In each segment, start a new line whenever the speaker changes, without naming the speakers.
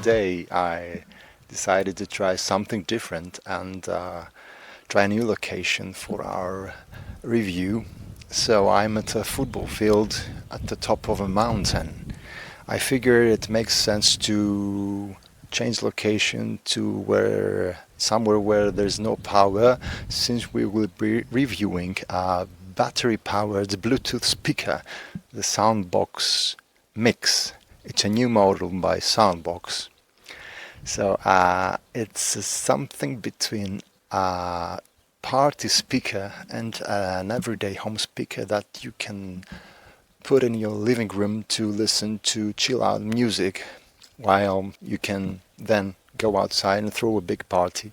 today I decided to try something different and try a new location for our review. So I'm at a football field at the top of a mountain. I figure it makes sense to change location to somewhere where there's no power, since we will be reviewing a battery-powered Bluetooth speaker, the Soundboks Mix. It's a new model by Soundboks. So it's something between a party speaker and an everyday home speaker that you can put in your living room to listen to chill out music, while you can then go outside and throw a big party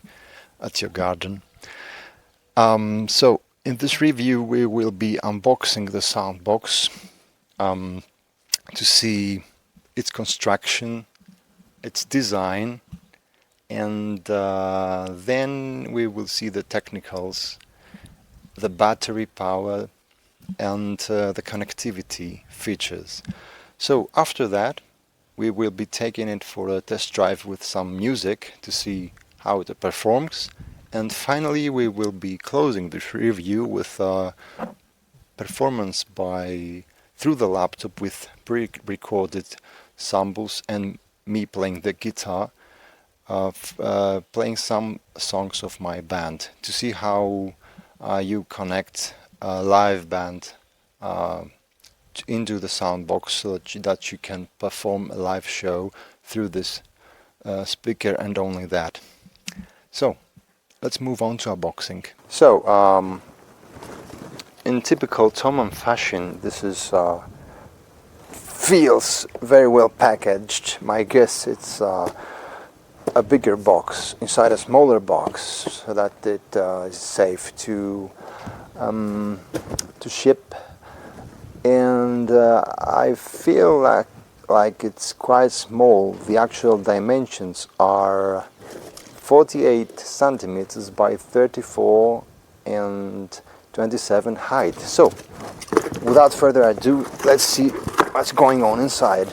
at your garden. So in this review we will be unboxing the Soundboks to see its construction, its design, and then we will see the technicals, the battery power, and the connectivity features. So after that we will be taking it for a test drive with some music to see how it performs, and finally we will be closing this review with performance through the laptop with pre-recorded samples and me playing the guitar, playing some songs of my band to see how you connect a live band into the Soundboks so that you can perform a live show through this speaker, and only that. So let's move on to unboxing. So in typical Tom fashion, this is feels very well packaged. My guess it's a bigger box inside a smaller box, so that it is safe to ship. And I feel like it's quite small. The actual dimensions are 48 centimeters by 34 and 27 height. So without further ado, let's see what's going on inside.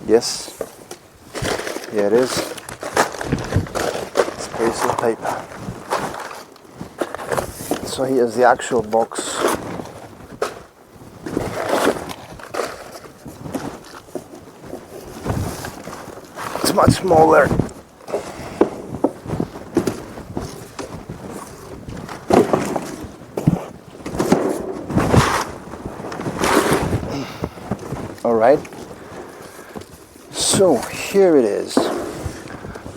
Yes, here it is. It's a piece of paper. So here's the actual box. It's much smaller. All right. So here it is.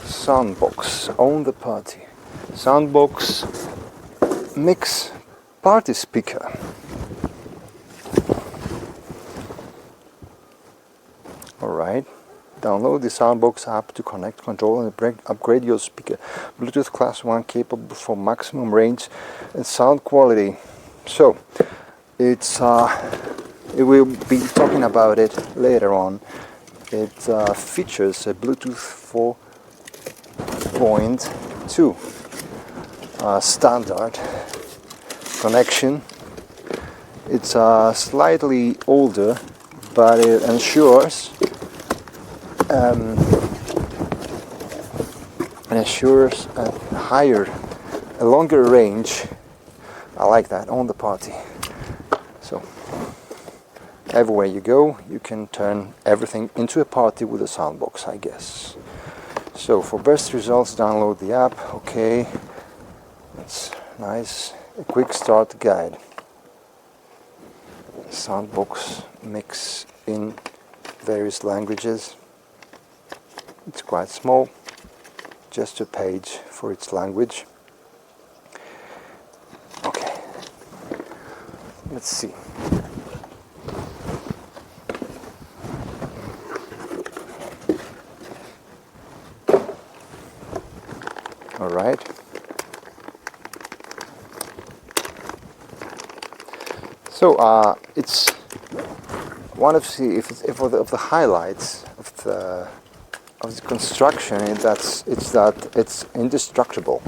Soundboks Own the Party. Soundboks Mix Party Speaker. Alright. Download the Soundboks app to connect, control and upgrade your speaker. Bluetooth Class 1 capable for maximum range and sound quality. So it's we'll be talking about it later on. It features a Bluetooth 4.2 standard connection. It's slightly older, but it ensures a longer range. I like that. On the party. So everywhere you go, you can turn everything into a party with a Soundboks, I guess. So for best results, download the app. Okay, that's nice. A quick start guide. Soundboks Mix in various languages. It's quite small, just a page for its language. Okay, let's see. All right. So it's one of the highlights of the construction. It's indestructible.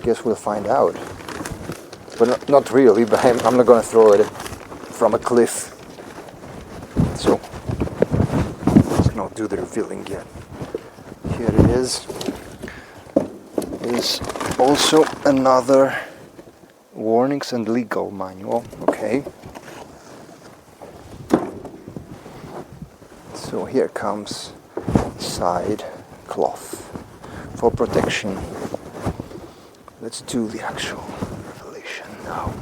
guess we'll find out. But not really, but I'm not gonna throw it from a cliff. So let's not do the revealing yet. Here it is. Is also another warnings and legal manual. Okay. So here comes side cloth for protection. Let's do the actual revelation now.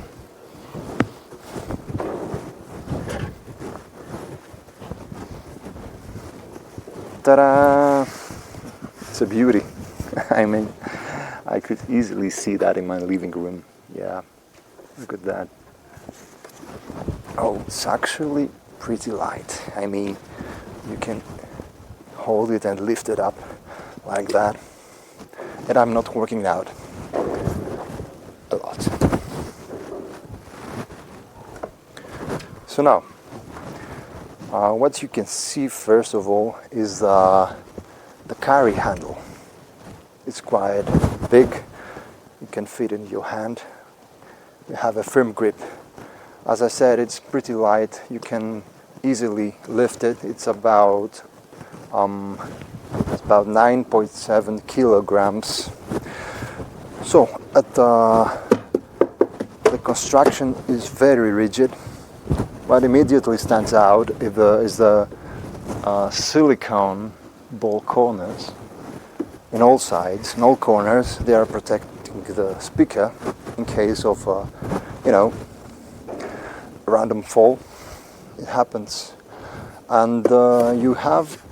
Ta-da! It's a beauty. I mean, I could easily see that in my living room. Yeah, look at that. Oh, it's actually pretty light. I mean, you can hold it and lift it up like that. And I'm not working out a lot. So now, what you can see first of all is the carry handle. It's quite big. You can fit in your hand. You have a firm grip. As I said, it's pretty light. You can easily lift it. It's about 9.7 kilograms. So the construction is very rigid. What immediately stands out is the silicone ball corners in all sides, in all corners. They are protecting the speaker in case of random fall. It happens. And you have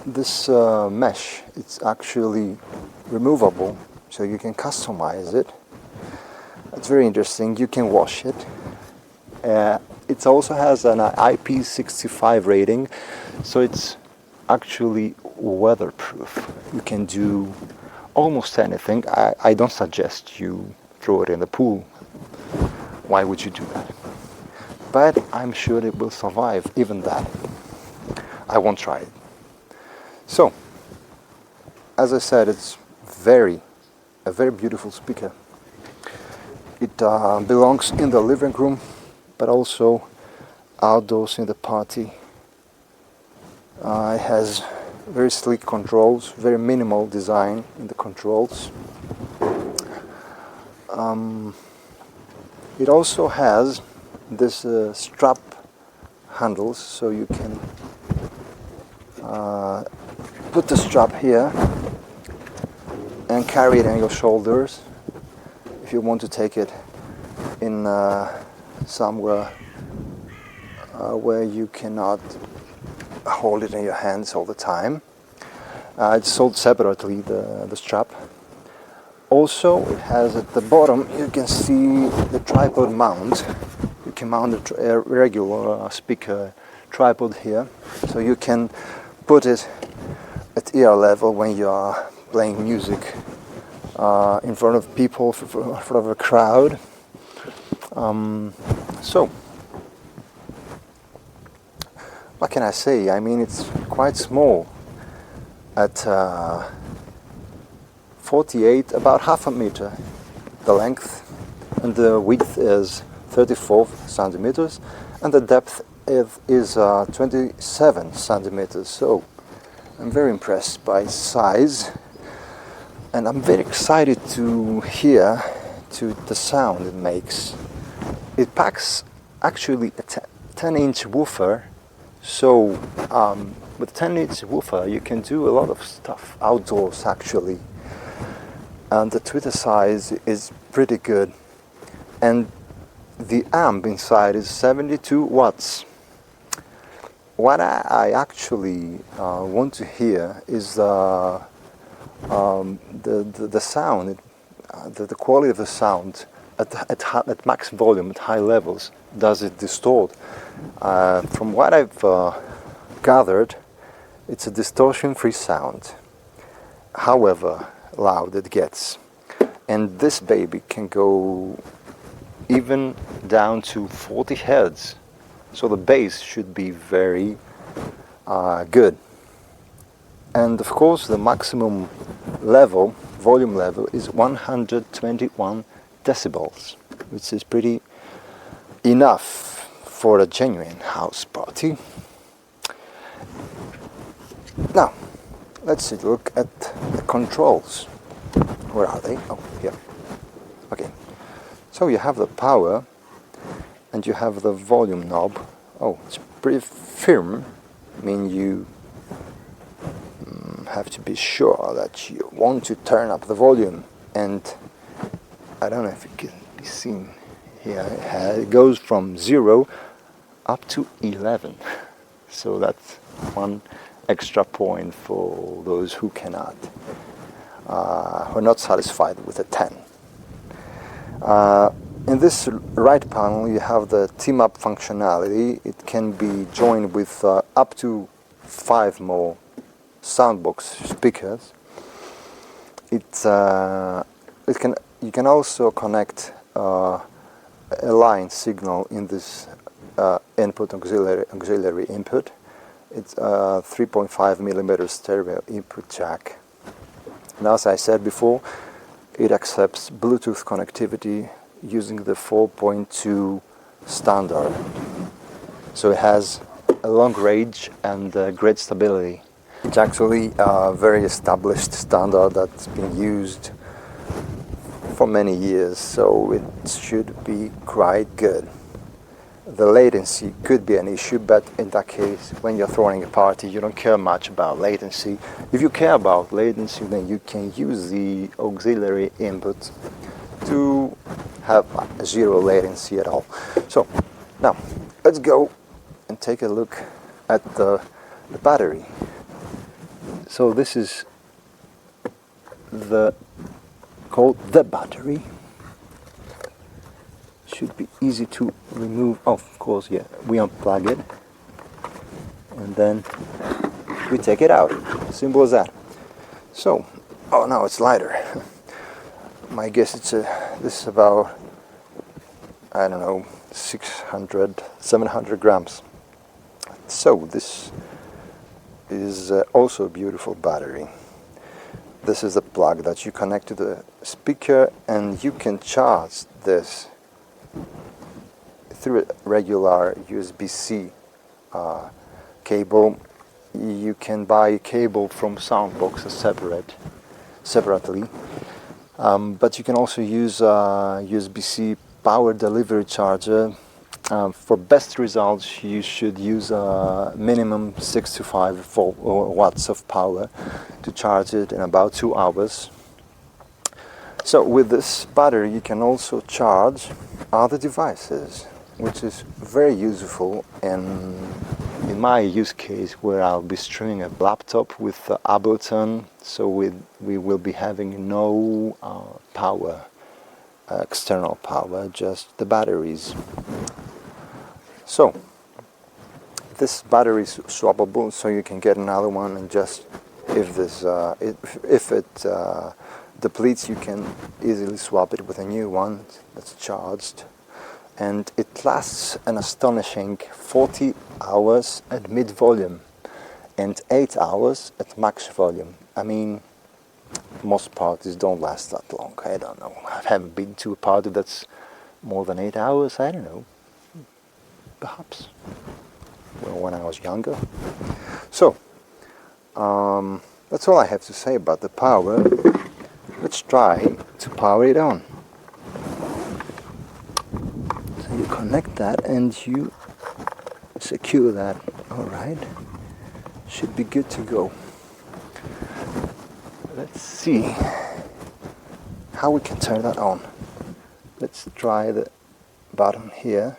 this mesh. It's actually removable, so you can customize it. It's very interesting. You can wash it. It also has an IP65 rating, so it's actually weatherproof. You can do almost anything. I don't suggest you throw it in the pool. Why would you do that? But I'm sure it will survive even that. I won't try it. So, as I said, it's a very beautiful speaker. It belongs in the living room, but also outdoors in the party. It has very sleek controls, very minimal design in the controls. It also has this strap handles, so you can put the strap here and carry it on your shoulders if you want to take it in somewhere where you cannot hold it in your hands all the time. It's sold separately, the strap. Also, it has at the bottom, you can see the tripod mount. You can mount a regular speaker tripod here, so you can put it at ear level when you are playing music in front of people, in front of a crowd. So, what can I say? I mean, it's quite small at 48, about half a meter, the length, and the width is 34 centimeters, and the depth is 27 centimeters. So I'm very impressed by its size, and I'm very excited to hear the sound it makes. It packs actually a 10-inch woofer, so with 10-inch woofer you can do a lot of stuff outdoors actually. And the tweeter size is pretty good, and the amp inside is 72 watts. What I actually want to hear is the sound, the quality of the sound at max volume, at high levels. Does it distort? From what I've gathered, it's a distortion-free sound. However loud it gets, and this baby can go even down to 40 hertz, so the bass should be very good. And of course the maximum level, volume level, is 121 decibels, which is pretty enough for a genuine house party. Now, let's look at the controls. Where are they? Oh, here. Okay. So you have the power and you have the volume knob. Oh, it's pretty firm. I mean, you have to be sure that you want to turn up the volume. And I don't know if it can be seen here. It goes from 0 up to 11. So that's one extra point for those who cannot, who are not satisfied with a 10. In this right panel you have the TeamUP functionality. It can be joined with up to 5 more Soundboks speakers. You can also connect a line signal in this input auxiliary input. It's a 3.5mm stereo input jack. And as I said before, it accepts Bluetooth connectivity using the 4.2 standard. So it has a long range and great stability. It's actually a very established standard that's been used for many years, so it should be quite good. The latency could be an issue, but in that case, when you're throwing a party, you don't care much about latency. If you care about latency, then you can use the auxiliary input to have zero latency at all. So now let's go and take a look at the battery. So this is called the battery. Should be easy to remove. Oh, of course, yeah, we unplug it and then we take it out. Simple as that. So, oh, now it's lighter. My guess this is about, I don't know, 600, 700 grams. So this is also a beautiful battery. This is a plug that you connect to the speaker, and you can charge this through a regular USB-C cable. You can buy a cable from Soundboks separately, but you can also use a USB-C power delivery charger. For best results, you should use a minimum 65 watts of power to charge it in about 2 hours. So with this battery you can also charge other devices, which is very useful in my use case, where I'll be streaming a laptop with Ableton, so we will be having no power, external power, just the batteries. So this battery is swappable, so you can get another one, and just if it depletes, you can easily swap it with a new one that's charged, and it lasts an astonishing 40 hours at mid volume and 8 hours at max volume. I mean, most parties don't last that long. I don't know. I haven't been to a party that's more than 8 hours. I don't know. Perhaps. Well, when I was younger. So, that's all I have to say about the power. Let's try to power it on. So you connect that and you secure that. Alright. Should be good to go. Let's see how we can turn that on. Let's try the button here.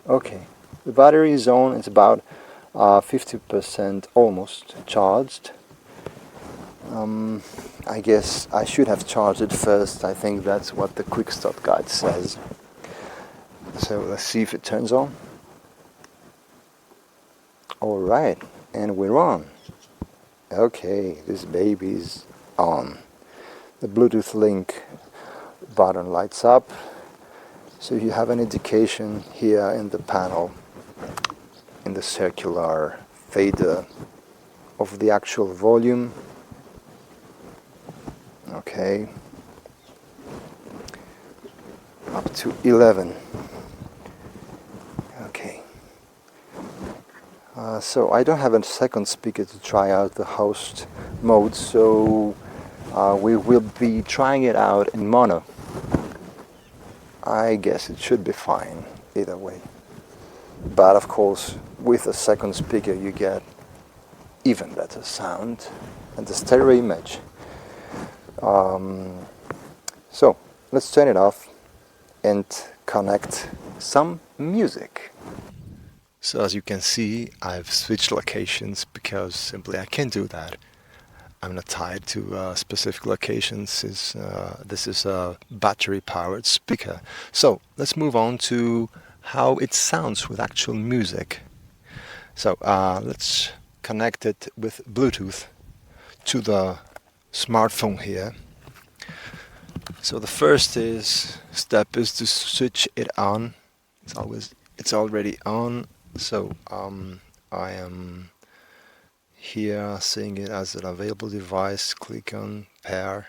Okay, the battery is on. It's about 50% almost charged. I guess I should have charged it first. I think that's what the quick start guide says. So let's see if it turns on. Alright, and we're on. Okay, this baby's on. The Bluetooth link button lights up. So you have an indication here in the panel, in the circular fader of the actual volume. Okay, up to 11. Okay, so I don't have a second speaker to try out the host mode, so we will be trying it out in mono. I guess it should be fine either way, but of course with a second speaker you get even better sound and the stereo image. So let's turn it off and connect some music. So as you can see, I've switched locations because simply I can't do that. I'm not tied to specific locations since this is a battery-powered speaker. So let's move on to how it sounds with actual music. So let's connect it with Bluetooth to the smartphone here. So the first step is to switch it on. It's already on. So I am here seeing it as an available device. Click on pair.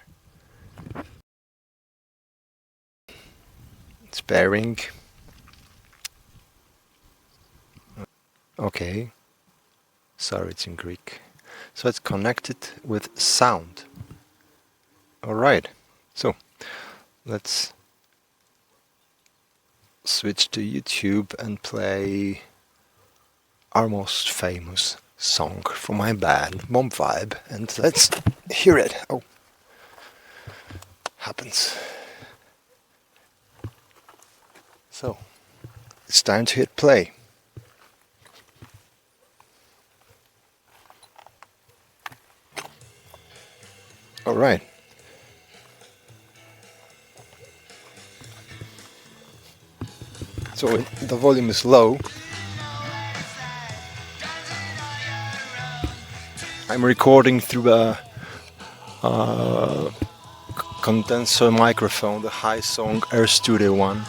It's pairing. Okay. Sorry, it's in Greek. So it's connected with sound. Alright, so let's switch to YouTube and play our most famous song from my band, Bomb Vibe, and let's hear it. Oh, happens. So, it's time to hit play. Alright. So the volume is low. I'm recording through a condenser microphone, the Hi-Song Air Studio one.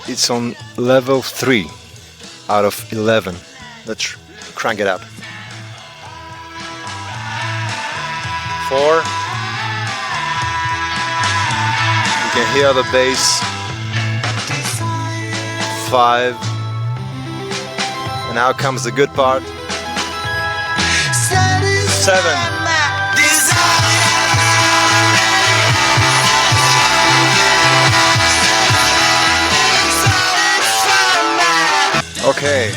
It's on level 3 out of 11. Let's crank it up. 4. You can hear the bass. 5. And now comes the good part. 7. Okay,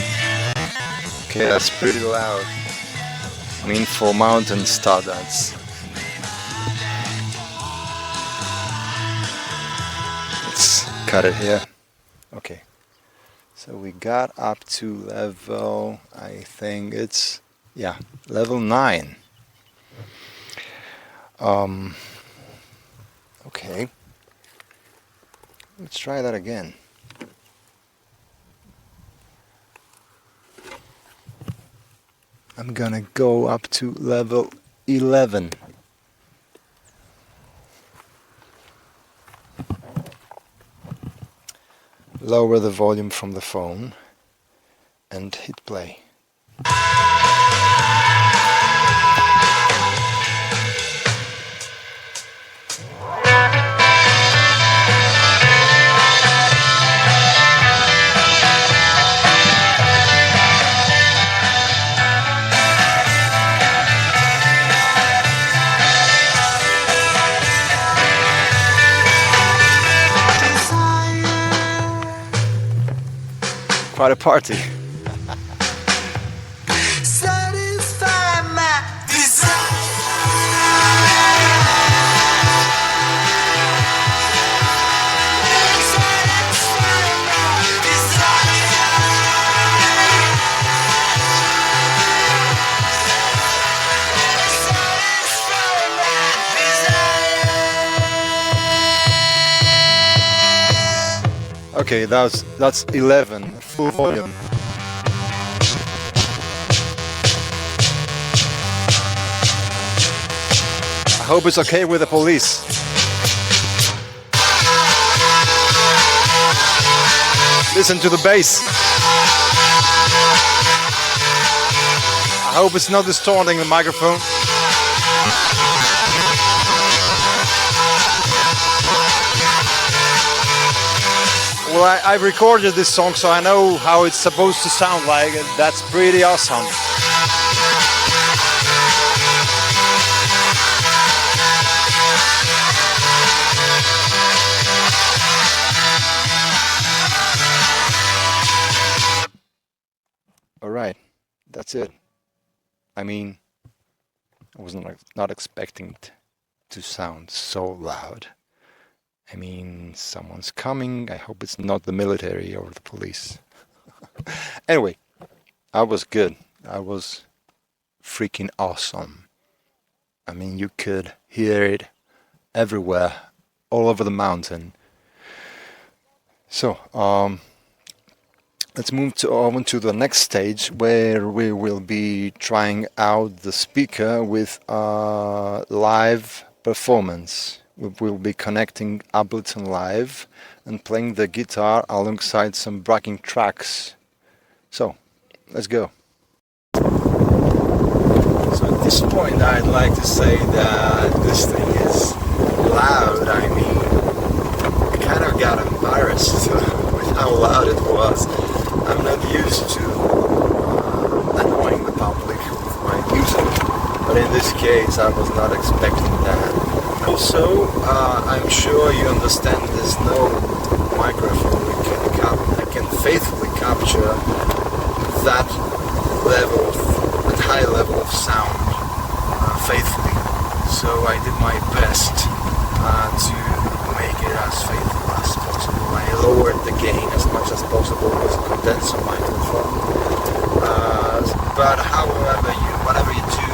that's pretty loud. I mean, for mountain star dance. Let's cut it here. Okay, so we got up to level, I think it's, yeah, level 9. Okay, let's try that again. I'm gonna go up to level 11. Lower the volume from the phone and hit play. Quite a party. Okay, that's 11, full volume. I hope it's okay with the police. Listen to the bass. I hope it's not distorting the microphone. Well, I've recorded this song, so I know how it's supposed to sound like. That's pretty awesome. Alright, that's it. I mean, I was not expecting it to sound so loud. I mean, someone's coming. I hope it's not the military or the police. Anyway, I was good. I was freaking awesome. I mean, you could hear it everywhere, all over the mountain. So, let's move on to the next stage, where we will be trying out the speaker with a live performance. We will be connecting Ableton Live and playing the guitar alongside some backing tracks. So, let's go. So at this point I'd like to say that this thing is loud. I mean, I kind of got embarrassed with how loud it was. I'm not used to annoying the public with my music, but in this case I was not expecting that. Also, I'm sure you understand there's no microphone that can faithfully capture that high level of sound faithfully. So I did my best to make it as faithful as possible. I lowered the gain as much as possible with a condenser microphone. But whatever you do,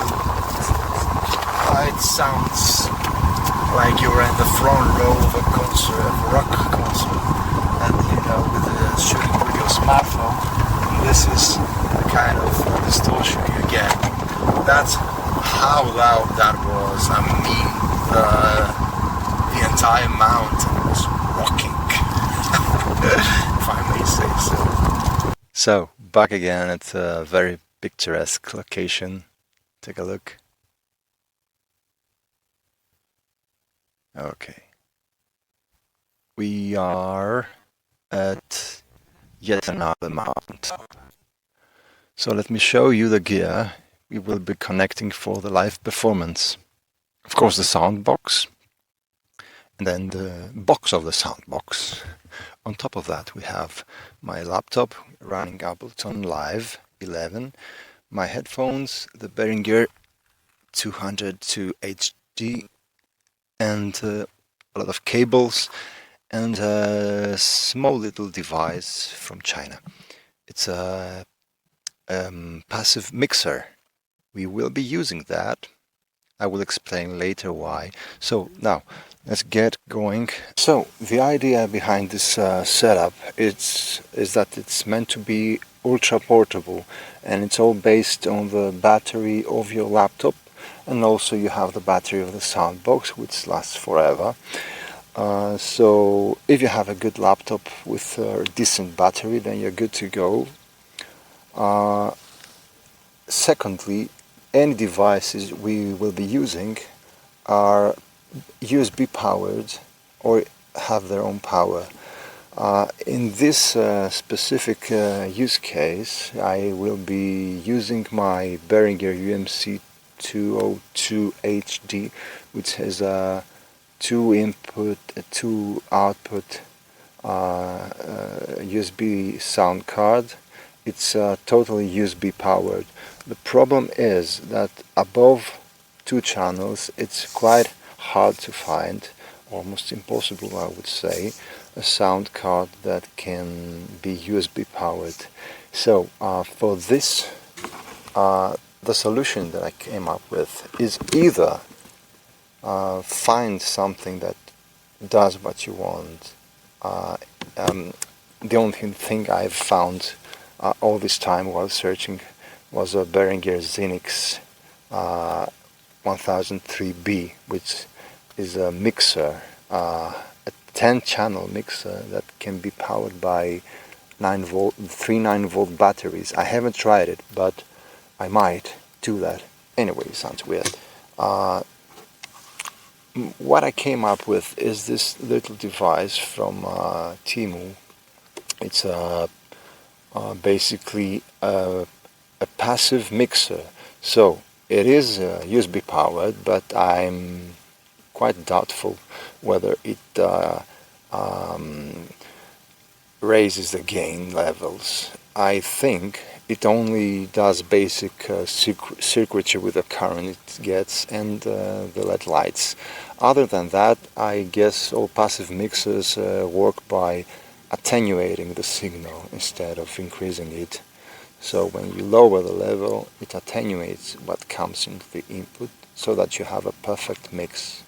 it sounds like you're in the front row of a concert, a rock concert, and shooting with your smartphone. And this is the kind of distortion you get. That's how loud that was. I mean, the entire mountain was rocking, if I may say so. So, back again at a very picturesque location. Take a look. Okay. We are at yet another mountain. So let me show you the gear we will be connecting for the live performance. Of course, the Soundboks, and then the box of the Soundboks. On top of that, we have my laptop running Ableton Live 11, my headphones, the Behringer 202 HD, and a lot of cables, and a small little device from China. It's a passive mixer. We will be using that. I will explain later why. So now let's get going. So the idea behind this setup is that it's meant to be ultra portable, and it's all based on the battery of your laptop, and also you have the battery of the Soundboks, which lasts forever. So if you have a good laptop with a decent battery, then you're good to go. Secondly, any devices we will be using are USB powered or have their own power. In this specific use case, I will be using my Behringer UMC 202 HD, which has a 2 input, 2 output USB sound card. It's totally USB powered. The problem is that above 2 channels it's quite hard to find, almost impossible I would say, a sound card that can be USB powered. So for this, the solution that I came up with is either find something that does what you want. The only thing I've found all this time while searching was a Behringer Xenix 1003B, which is a mixer, a 10-channel mixer that can be powered by three 9-volt batteries. I haven't tried it, but I might do that. Anyway, it sounds weird. What I came up with is this little device from TeamUP. It's basically a passive mixer. So it is USB powered, but I'm quite doubtful whether it raises the gain levels. I think it only does basic circuitry with the current it gets and the LED lights. Other than that, I guess all passive mixers work by attenuating the signal instead of increasing it. So when you lower the level, it attenuates what comes into the input so that you have a perfect mix.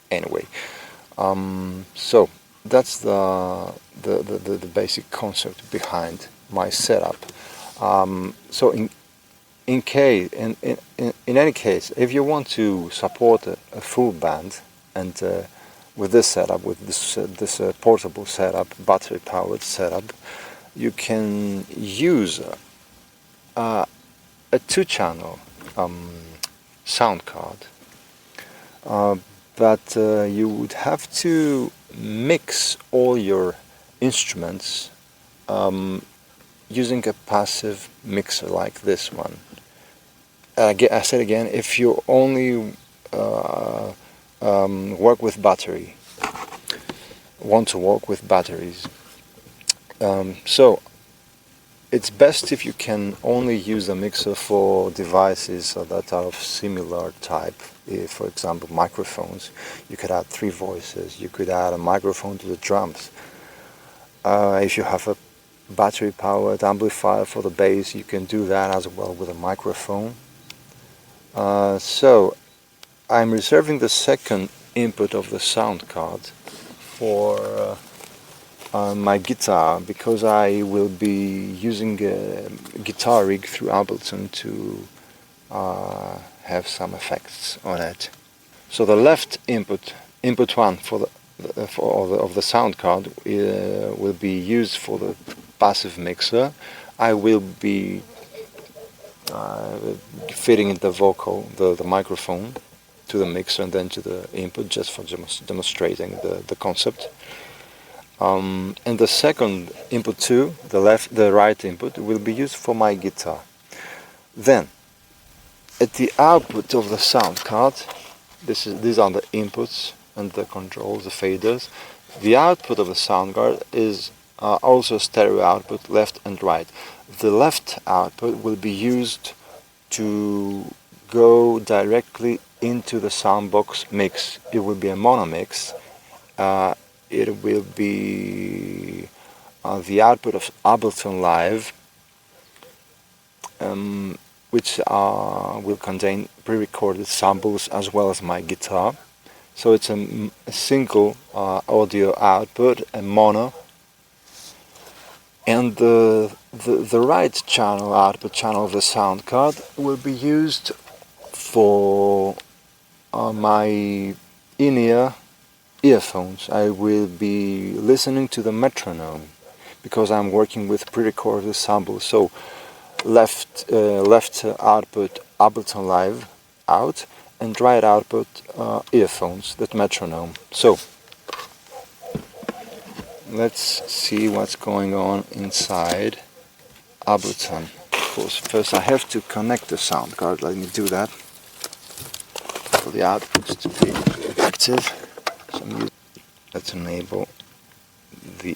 Anyway, so that's the basic concept behind my setup. So in any case, if you want to support a full band, and with this setup, with this portable setup, battery-powered setup, you can use a 2-channel sound card, but you would have to mix all your instruments using a passive mixer like this one. I said again, if you only want to work with batteries. So it's best if you can only use a mixer for devices that are of similar type. For example, microphones. You could add 3 voices. You could add a microphone to the drums. If you have a battery-powered amplifier for the bass, you can do that as well with a microphone. So I'm reserving the second input of the sound card for my guitar, because I will be using a guitar rig through Ableton to have some effects on it. So the left input 1 of the sound card will be used for the passive mixer. I will be fitting in the vocal, the microphone, to the mixer and then to the input, just for demonstrating the concept. And the second input 2, the right input, will be used for my guitar. Then, at the output of the sound card, these are the inputs and the controls, the faders. The output of the sound card is also stereo output, left and right. The left output will be used to go directly into the Soundboks mix. It will be a mono mix. It will be the output of Ableton Live, which will contain pre-recorded samples as well as my guitar. So it's a single audio output, a mono. And the right channel, output channel of the sound card, will be used for my in-ear earphones. I will be listening to the metronome because I'm working with pre-recorded samples. So left output Ableton Live out, and right output earphones, that metronome. So let's see what's going on inside Ableton. Of course, first I have to connect the sound card. Let me do that for the outputs to be active. So let's enable the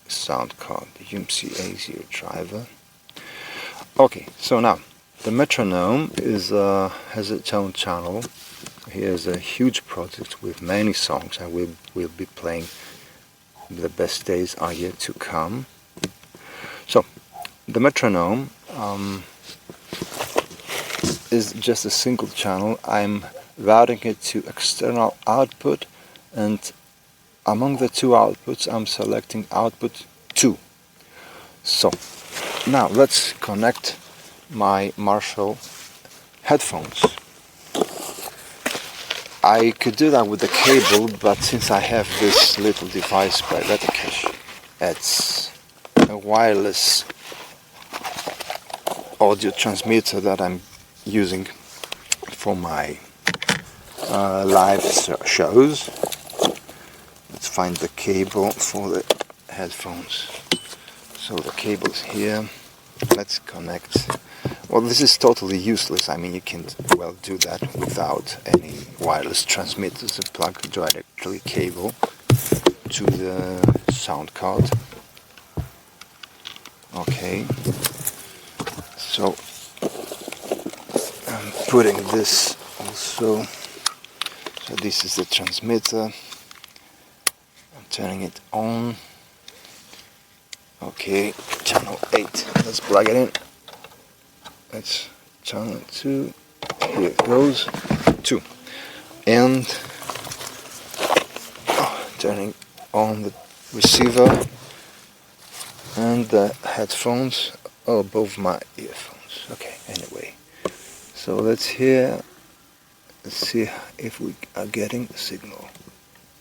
sound card, the UMC A0 driver. Okay, so now the metronome has its own channel. Here's a huge project with many songs. I will be playing. The best days are yet to come. So the metronome is just a single channel. I'm routing it to external output, and among the 2 outputs I'm selecting output 2. So now let's connect my Marshall headphones. I could do that with the cable, but since I have this little device by Weatherproof, it's a wireless audio transmitter that I'm using for my live shows. Let's find the cable for the headphones. So the cable is here. Let's connect. Well, this is totally useless. I mean, you can well do that without any wireless transmitters. A plug directly cable to the sound card. Okay. So I'm putting this also. So this is the transmitter. I'm turning it on. Okay, channel 8. Let's plug it in. That's channel 2. Here it goes. 2. And turning on the receiver and the headphones above my earphones. Okay, anyway. So let's see if we are getting the signal.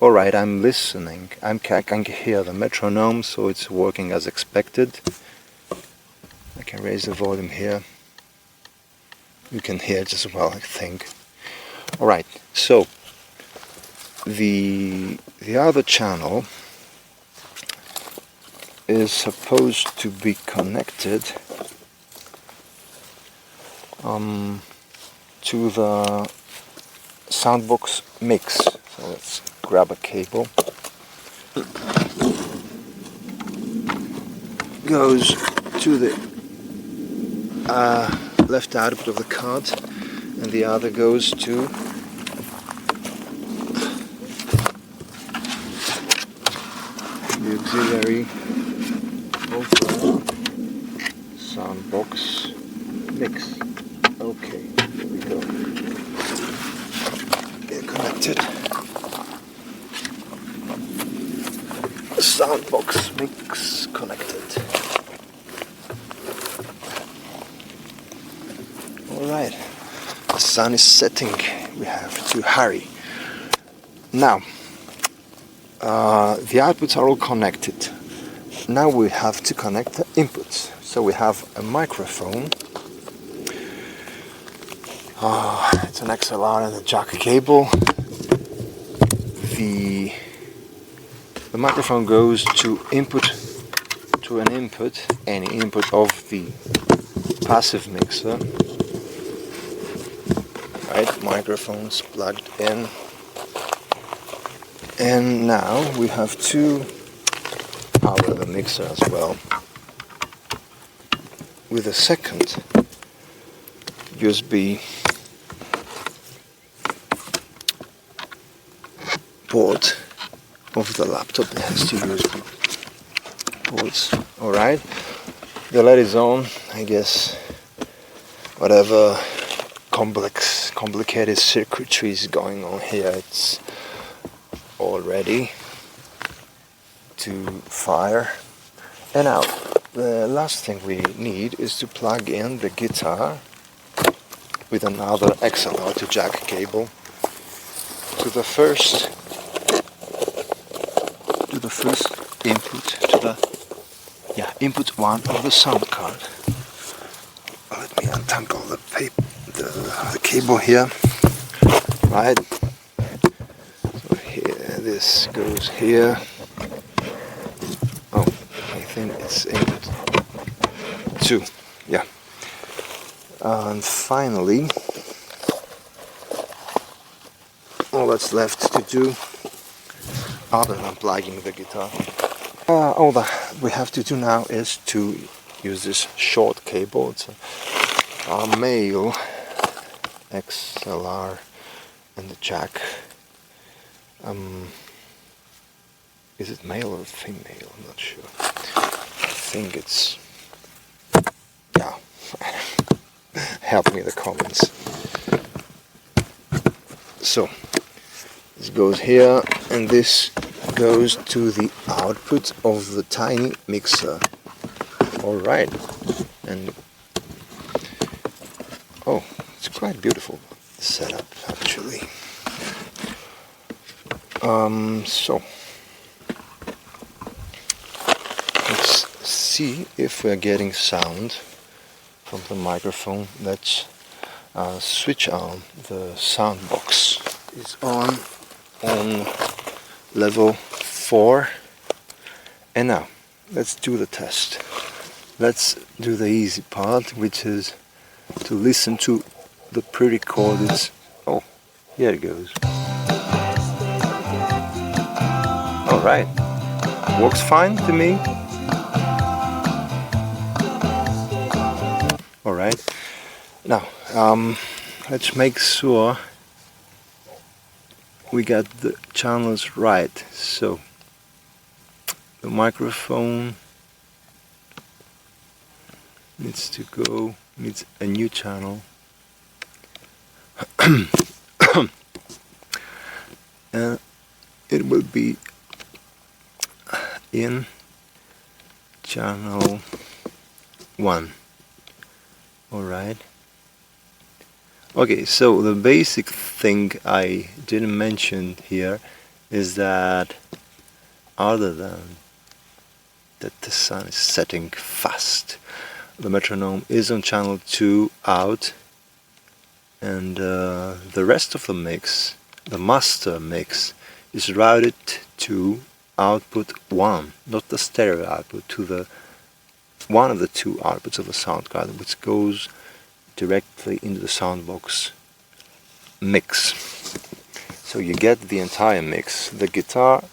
Alright, I'm listening. I can hear the metronome, so it's working as expected. I can raise the volume here. You can hear it as well, I think. Alright, so the other channel is supposed to be connected to the Soundboks mix. So let's grab a cable. Goes to the left output of the card, and the other goes to the auxiliary of the Soundboks mix. Okay, here we go. They're connected. Soundboks mix connected. Alright, the sun is setting. We have to hurry. Now, the outputs are all connected. Now we have to connect the inputs. So we have a microphone. It's an XLR and a jack cable. The microphone goes to an input, any input of the passive mixer. Right, microphones plugged in. And now we have to power the mixer as well with a second USB port of the laptop. It has two USB ports. Alright, the LED is on. I guess whatever complicated circuitry is going on here, it's all ready to fire. And now the last thing we need is to plug in the guitar with another XLR to jack cable to the first input, to the input 1 of the sound card. Let me untangle the cable here. Right. So here, this goes here. Oh, I think it's input 2. Yeah. And finally, all that's left to do, other than plugging the guitar, all that we have to do now is to use this short cable. It's a male XLR and the jack. Is it male or female? I'm not sure. I think it's, yeah. Help me in the comments. So this goes here, and this goes to the output of the tiny mixer. Alright, and oh, it's quite beautiful setup actually. So let's see if we're getting sound from the microphone. Let's switch on. The Soundboks is on level 4. And now let's do the test. Let's do the easy part, which is to listen to the pre-recorded. Oh, here it goes. Alright, works fine to me. Alright, now let's make sure we got the channels right. So the microphone needs a new channel. And it will be in channel 1. Alright. Okay, so the basic thing I didn't mention here is that other than that the sun is setting fast, the metronome is on channel 2 out, and the rest of the mix, the master mix, is routed to output 1, not the stereo output, to the one of the two outputs of the sound card, which goes directly into the Soundboks mix. So you get the entire mix, the guitar,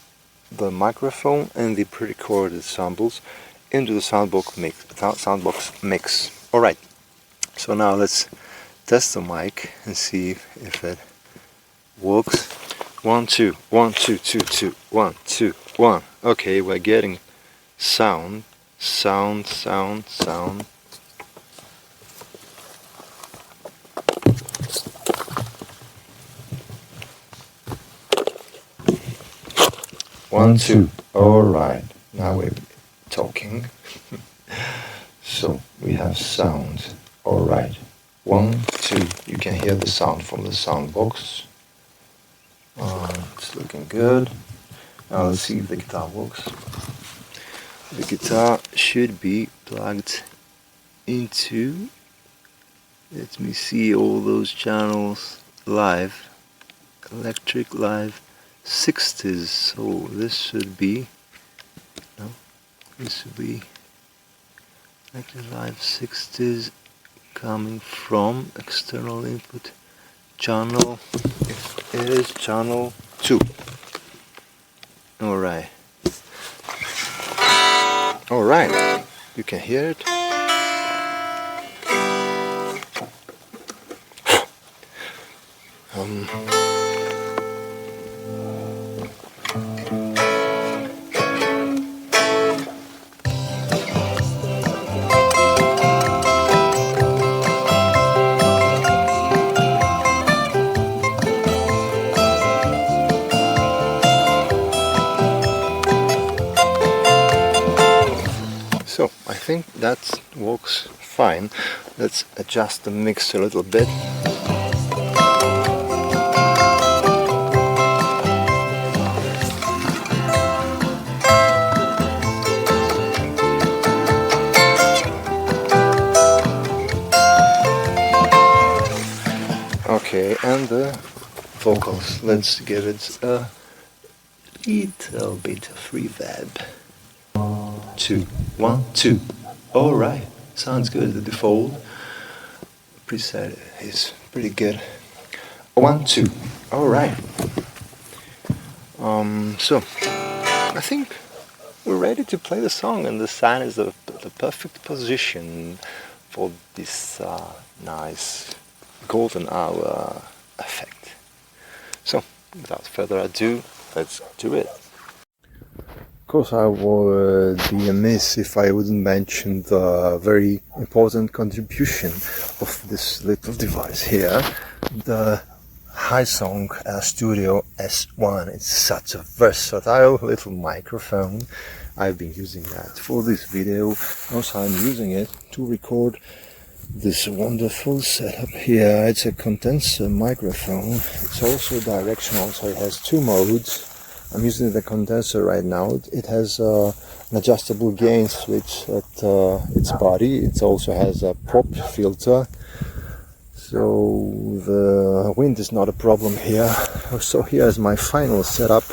the microphone and the pre-recorded samples into the Soundboks mix. Alright, so now let's test the mic and see if it works. 1 2 1 2 2 2 1 2 1. Okay, we're getting sound. 1 2. Alright, now we're talking. So we have sound. Alright, 1 2. You can hear the sound from the Soundboks. It's looking good. Now let's see if the guitar works. The guitar should be plugged into, let me see all those channels, live, electric live 60s. So this should be, no, this should be electric live 60s coming from external input channel. If it is channel 2. Alright. Alright, you can hear it. So I think that works fine. Let's adjust the mix a little bit. Okay, and the vocals. Let's give it a little bit of reverb. 2 1 2. Alright, sounds good. The default preset is pretty good. 1 2. Alright. So I think we're ready to play the song, and the sun is the perfect position for this nice golden hour effect. So without further ado, let's do it. Of course, I would be amiss if I wouldn't mention the very important contribution of this little device here, the Hi-Song Studio S1. It's such a versatile little microphone. I've been using that for this video. Also, I'm using it to record this wonderful setup here. It's a condenser microphone. It's also directional, so it has 2 modes. I'm using the condenser right now. It has an adjustable gain switch at its body. It also has a pop filter, so the wind is not a problem here. So here's my final setup.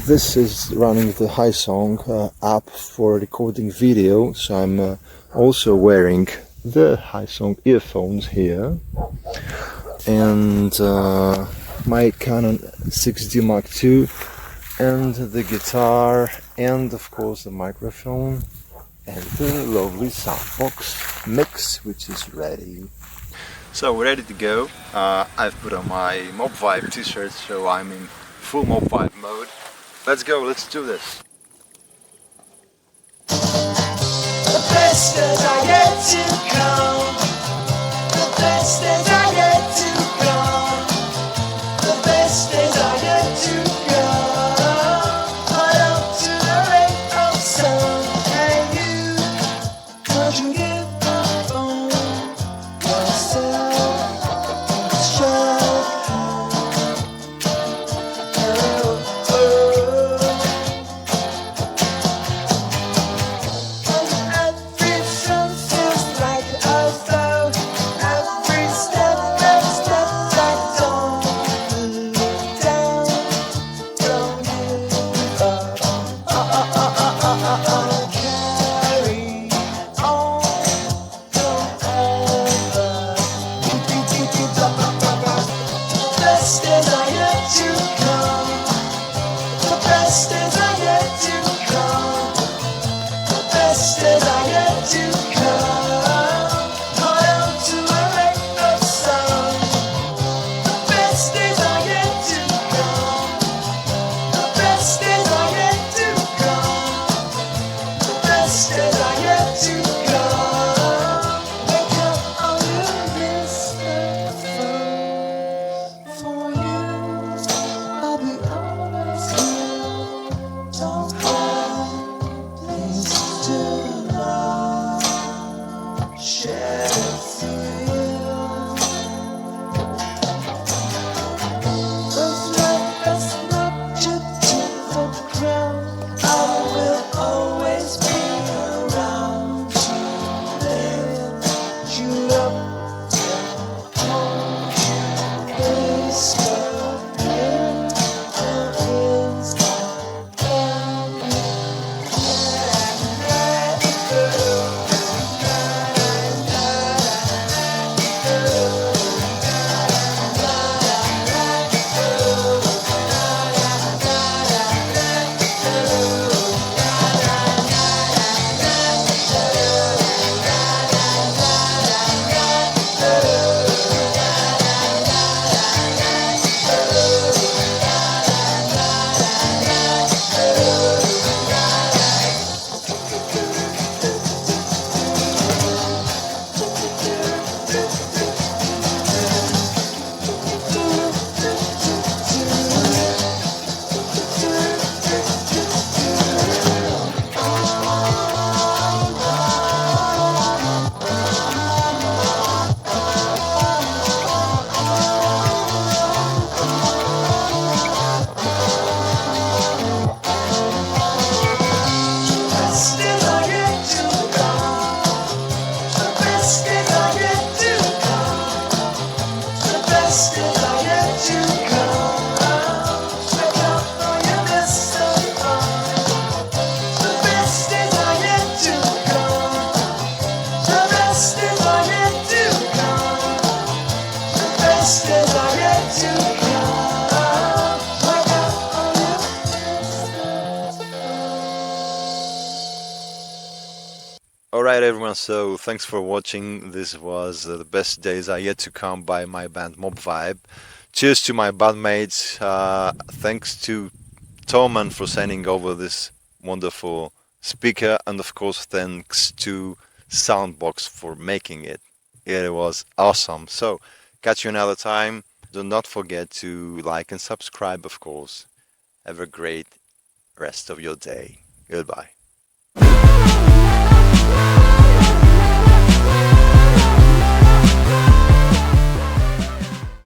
This is running the Hi-Song app for recording video, so I'm also wearing the Hi-Song earphones here, and my Canon 6D Mark II, and the guitar, and of course the microphone, and the lovely Soundboks mix, which is ready. So we're ready to go. I've put on my Mob Vibe t-shirt, so I'm in full Mob Vibe mode. Let's go, let's do this.
The best days are yet to come. The best days are yet to come. The best days are yet to come. Right up to the rate of sun. And you couldn't give up on yourself. Try. Every sun feels like a vow. Every step like don't look down. Don't give up. Carry on. Don't ever. The best days are yet to come. The best days are yet to come. The best days are yet to come. High up to a rate of sun. The best days are yet to come. The best days are yet to come. The best days are yet to come. Wake up on your list of phones. For you, I'll be always here. Don't hide. Please do not share it through you. Those life best not to the ground. I will always be around to lift you up, hold you close, but in the
Alright everyone, so thanks for watching. This was The Best Days Are Yet to Come by my band Mob Vibe. Cheers to my bandmates. Thanks to Toman for sending over this wonderful speaker, and of course thanks to Soundboks for making it. It was awesome. So catch you another time. Do not forget to like and subscribe, of course. Have a great rest of your day. Goodbye.